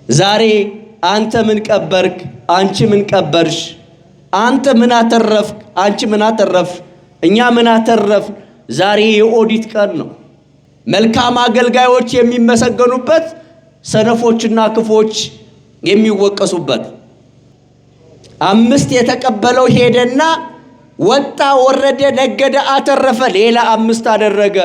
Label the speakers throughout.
Speaker 1: ዛሬ አንተ ምን ቀበርክ? አንቺ ምን ቀበርሽ? አንተ ምን አተረፍክ? አንቺ ምን አተረፍሽ? እኛ ምን አተረፍ? ዛሬ የኦዲት ቀን ነው። መልካም አገልጋዮች የሚመሰገኑበት፣ ሰነፎችና ክፎች የሚወቀሱበት። 5 የተቀበለው ሄደና ወጣ ወረደ፣ ነገደ፣ አተረፈ፣ ሌላ 5 አደረገ።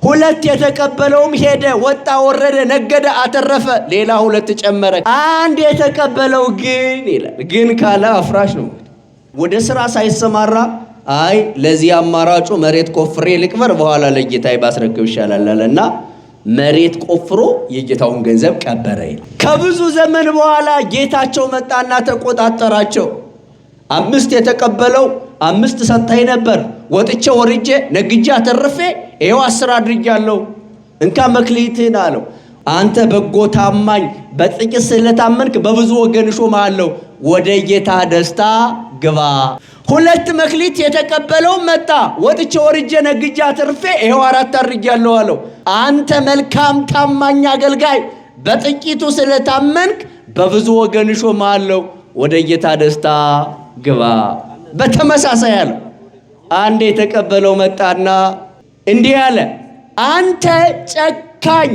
Speaker 1: 2 የተቀበለውም ሄደ፣ ወጣ ወረደ፣ ነገደ፣ አተረፈ፣ ሌላ 2 ጨመረ። 1 የተቀበለው ግን ይላል፣ ግን ካለ አፍራሽ ነው። ወደ ስራ ሳይሰማራ አይ ለዚህ አማራጩ መሬት ቆፍሬ ልቅበር በኋላ ለጌታዬ ባስረክብ ይሻላል አለና መሬት ቆፍሮ የጌታውን ገንዘብ ቀበረ ይላል። ከብዙ ዘመን በኋላ ጌታቸው መጣና ተቆጣጠራቸው። 5 የተቀበለው 5 ሰጠኝ ነበር፣ ወጥቼ ወርጄ ነግጄ አተርፌ ይሄው 10 አድርጌያለሁ፣ እንካ መክሊትህን አለው። አንተ በጎ ታማኝ፣ በጥቂት ስለታመንክ በብዙ ወገን እሾምሃለሁ፣ ወደ ጌታ ደስታ ግባ። 2 መክሊት የተቀበለው መጣ፣ ወጥቼ ወርጄ ነግጄ አተርፌ ይሄው 4 አድርጌያለሁ አለው። አንተ መልካም ታማኝ አገልጋይ፣ በጥቂቱ ስለታመንክ በብዙ ወገን እሾምሃለሁ፣ ወደ ጌታ ደስታ ግባ። በተመሳሳይ አለ። አንድ የተቀበለው መጣና እንዲህ አለ፣ አንተ ጨካኝ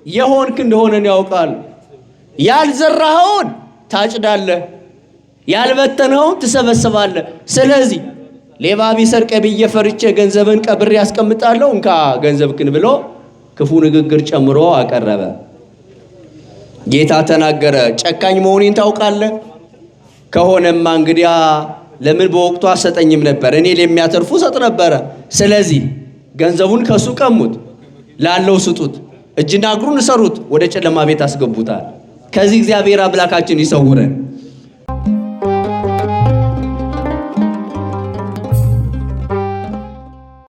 Speaker 1: የሆንክ እንደሆነ ያውቃል። ያልዘራኸውን ታጭዳለህ፣ ያልበተንኸውን ትሰበስባለህ። ስለዚህ ሌባ ቢሰርቅ ብዬ ፈርቼ ገንዘብን ቀብሬ ያስቀምጣለሁ፣ እንካ ገንዘብክን ብሎ ክፉ ንግግር ጨምሮ አቀረበ። ጌታ ተናገረ፣ ጨካኝ መሆኔን ታውቃለህ? ከሆነማ እንግዲያ ለምን በወቅቱ አሰጠኝም ነበር? እኔ ለሚያተርፉ ሰጥ ነበረ። ስለዚህ ገንዘቡን ከሱ ቀሙት፣ ላለው ስጡት፣ እጅና እግሩን እሰሩት፣ ወደ ጨለማ ቤት አስገቡታል። ከዚህ እግዚአብሔር አምላካችን ይሰውረን።